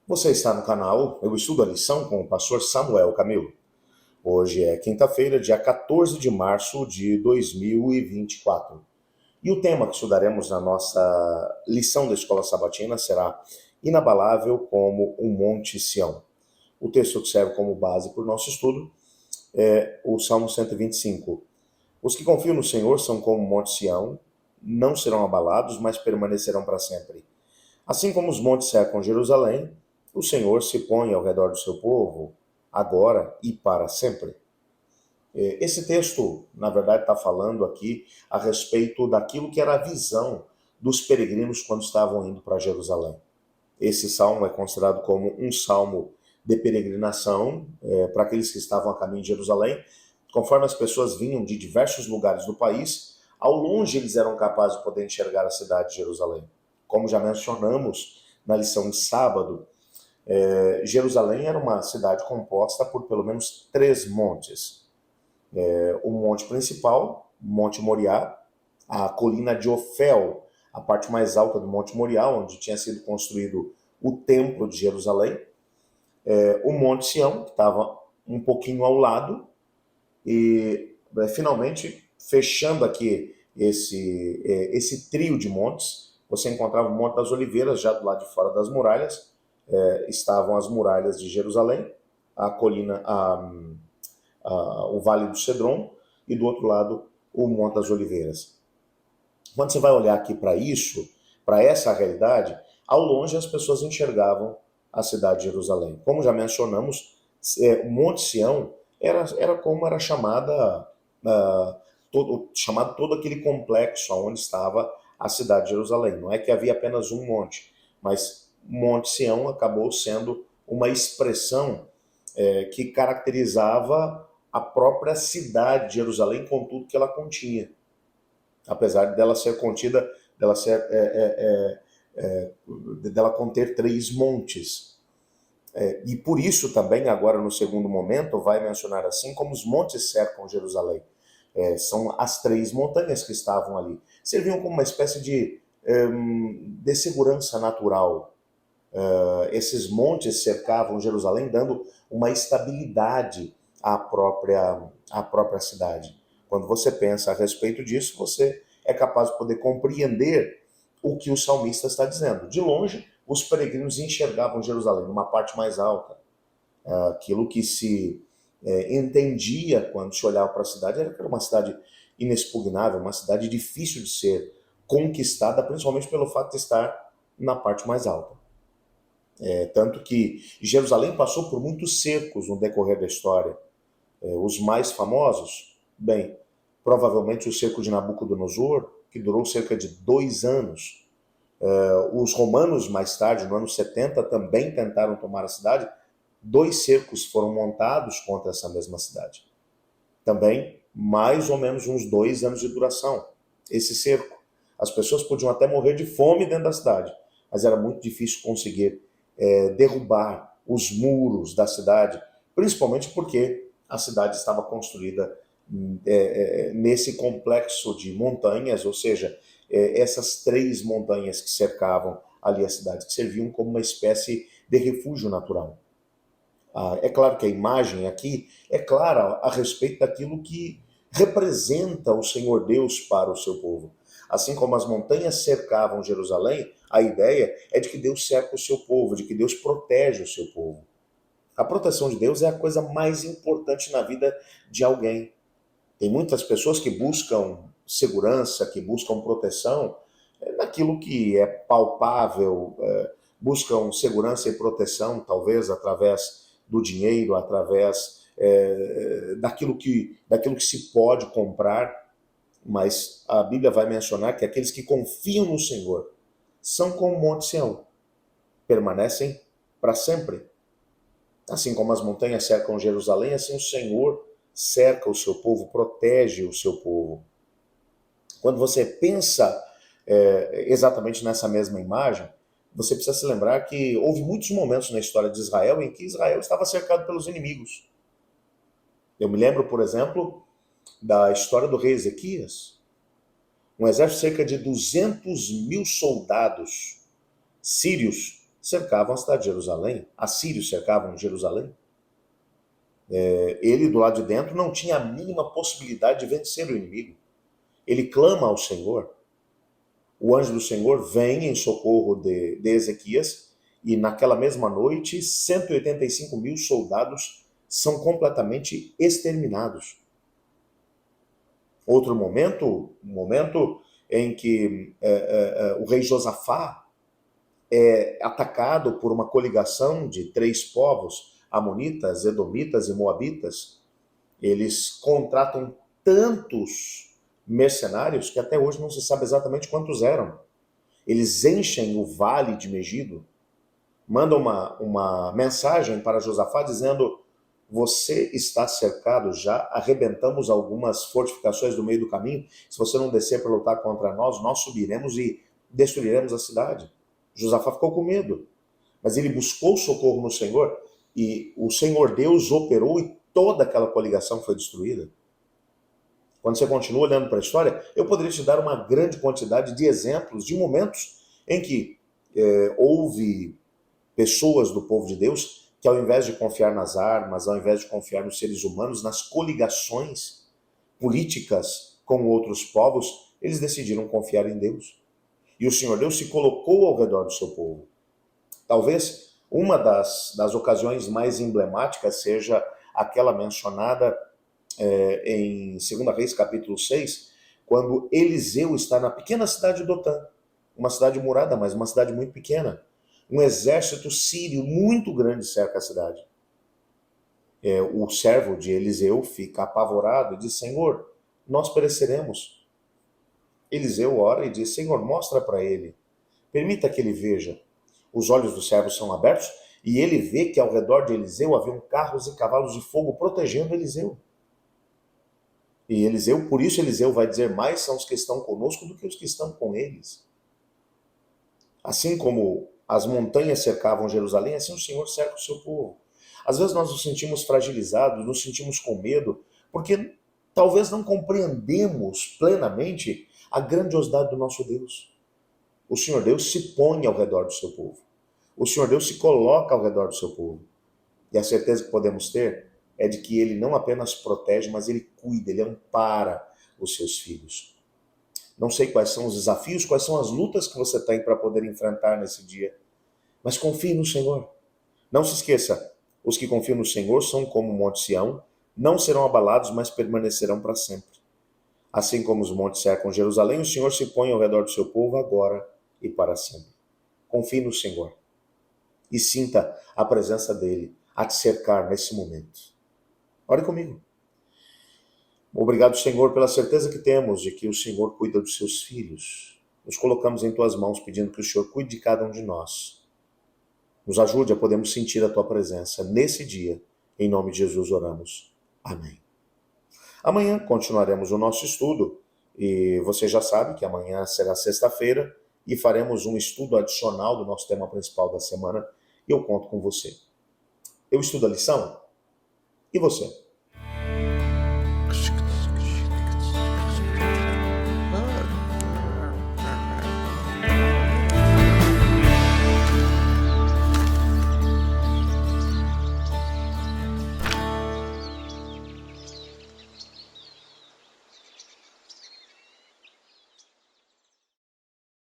Você está no canal Eu Estudo a Lição com o pastor Samuel Camilo. Hoje é quinta-feira, dia 14 de março de 2024. E o tema que estudaremos na nossa lição da Escola Sabatina será Inabalável como um Monte Sião. O texto que serve como base para o nosso estudo é o Salmo 125. Os que confiam no Senhor são como o Monte Sião, não serão abalados, mas permanecerão para sempre. Assim como os montes cercam Jerusalém, o Senhor se põe ao redor do seu povo, agora e para sempre. Esse texto, na verdade, está falando aqui a respeito daquilo que era a visão dos peregrinos quando estavam indo para Jerusalém. Esse salmo é considerado como um salmo de peregrinação para aqueles que estavam a caminho de Jerusalém. Conforme as pessoas vinham de diversos lugares do país, ao longe eles eram capazes de poder enxergar a cidade de Jerusalém. Como já mencionamos na lição de sábado, Jerusalém era uma cidade composta por pelo menos 3 montes. O monte principal, Monte Moriá, a colina de Ofel, a parte mais alta do Monte Moriá, onde tinha sido construído o Templo de Jerusalém, o Monte Sião, que estava um pouquinho ao lado, e finalmente, fechando aqui esse trio de montes, você encontrava o Monte das Oliveiras, já do lado de fora das muralhas, estavam as muralhas de Jerusalém, a colina, o Vale do Cedron, e do outro lado o Monte das Oliveiras. Quando você vai olhar aqui para isso, para essa realidade, ao longe as pessoas enxergavam a cidade de Jerusalém. Como já mencionamos, o Monte Sião era como era chamado todo aquele complexo onde estava a cidade de Jerusalém. Não é que havia apenas um monte, mas Monte Sião acabou sendo uma expressão que caracterizava a própria cidade de Jerusalém com tudo que ela continha. Apesar dela ser contida, dela conter 3 montes. E por isso também, agora no segundo momento, vai mencionar assim como os montes cercam Jerusalém. São as 3 montanhas que estavam ali. Serviam como uma espécie de segurança natural. Esses montes cercavam Jerusalém, dando uma estabilidade à própria cidade. Quando você pensa a respeito disso, você é capaz de poder compreender o que o salmista está dizendo. De longe, os peregrinos enxergavam Jerusalém numa parte mais alta. Aquilo que se entendia quando se olhava para a cidade era que era uma cidade inexpugnável, uma cidade difícil de ser conquistada, principalmente pelo fato de estar na parte mais alta. Tanto que Jerusalém passou por muitos cercos no decorrer da história. Os mais famosos, bem, provavelmente o cerco de Nabucodonosor, que durou cerca de 2 anos. Os romanos, mais tarde, no ano 70, também tentaram tomar a cidade. 2 cercos foram montados contra essa mesma cidade. Também, mais ou menos uns 2 anos de duração, esse cerco. As pessoas podiam até morrer de fome dentro da cidade, mas era muito difícil conseguir derrubar os muros da cidade, principalmente porque a cidade estava construída nesse complexo de montanhas, ou seja, essas 3 montanhas que cercavam ali a cidade, que serviam como uma espécie de refúgio natural. É claro que a imagem aqui é clara a respeito daquilo que representa o Senhor Deus para o seu povo. Assim como as montanhas cercavam Jerusalém, a ideia é de que Deus cerca o seu povo, de que Deus protege o seu povo. A proteção de Deus é a coisa mais importante na vida de alguém. Tem muitas pessoas que buscam segurança, que buscam proteção naquilo que é palpável, buscam segurança e proteção, talvez através do dinheiro, através daquilo que se pode comprar, mas a Bíblia vai mencionar que aqueles que confiam no Senhor são como o Monte Sião, permanecem para sempre. Assim como as montanhas cercam Jerusalém, assim o Senhor cerca o seu povo, protege o seu povo. Quando você pensa exatamente nessa mesma imagem, você precisa se lembrar que houve muitos momentos na história de Israel em que Israel estava cercado pelos inimigos. Eu me lembro, por exemplo, da história do rei Ezequias. Um exército de cerca de 200.000 soldados sírios cercavam a cidade de Jerusalém. Assírios cercavam Jerusalém. Ele, do lado de dentro, não tinha a mínima possibilidade de vencer o inimigo. Ele clama ao Senhor. O anjo do Senhor vem em socorro de Ezequias, e naquela mesma noite, 185 mil soldados são completamente exterminados. Outro momento, um momento em que o rei Josafá é atacado por uma coligação de 3 povos, amonitas, edomitas e moabitas. Eles contratam tantos mercenários que até hoje não se sabe exatamente quantos eram. Eles enchem o vale de Megido, mandam uma mensagem para Josafá dizendo: você está cercado já, arrebentamos algumas fortificações do meio do caminho, se você não descer para lutar contra nós, nós subiremos e destruiremos a cidade. Josafá ficou com medo, mas ele buscou socorro no Senhor, e o Senhor Deus operou e toda aquela coligação foi destruída. Quando você continua olhando para a história, eu poderia te dar uma grande quantidade de exemplos, de momentos em que houve pessoas do povo de Deus que, ao invés de confiar nas armas, ao invés de confiar nos seres humanos, nas coligações políticas com outros povos, eles decidiram confiar em Deus. E o Senhor Deus se colocou ao redor do seu povo. Talvez uma das ocasiões mais emblemáticas seja aquela mencionada em 2 Reis, capítulo 6, quando Eliseu está na pequena cidade de Dotã, uma cidade murada, mas uma cidade muito pequena. Um exército sírio muito grande cerca a cidade. O servo de Eliseu fica apavorado e diz: Senhor, nós pereceremos. Eliseu ora e diz: Senhor, mostra para ele, permita que ele veja. Os olhos do servo são abertos e ele vê que ao redor de Eliseu haviam carros e cavalos de fogo protegendo Eliseu. E Eliseu, por isso Eliseu vai dizer: mais são os que estão conosco do que os que estão com eles. Assim como as montanhas cercavam Jerusalém, assim o Senhor cerca o seu povo. Às vezes nós nos sentimos fragilizados, nos sentimos com medo, porque talvez não compreendemos plenamente a grandiosidade do nosso Deus. O Senhor Deus se põe ao redor do seu povo. O Senhor Deus se coloca ao redor do seu povo. E a certeza que podemos ter é de que Ele não apenas protege, mas Ele cuida, Ele ampara os seus filhos. Não sei quais são os desafios, quais são as lutas que você tem para poder enfrentar nesse dia, mas confie no Senhor. Não se esqueça, os que confiam no Senhor são como o Monte Sião, não serão abalados, mas permanecerão para sempre. Assim como os montes cercam Jerusalém, o Senhor se põe ao redor do seu povo agora e para sempre. Confie no Senhor e sinta a presença dele a te cercar nesse momento. Ore comigo. Obrigado, Senhor, pela certeza que temos de que o Senhor cuida dos seus filhos. Nos colocamos em tuas mãos pedindo que o Senhor cuide de cada um de nós. Nos ajude a podermos sentir a tua presença nesse dia. Em nome de Jesus oramos. Amém. Amanhã continuaremos o nosso estudo e você já sabe que amanhã será sexta-feira e faremos um estudo adicional do nosso tema principal da semana e eu conto com você. Eu estudo a lição? E você?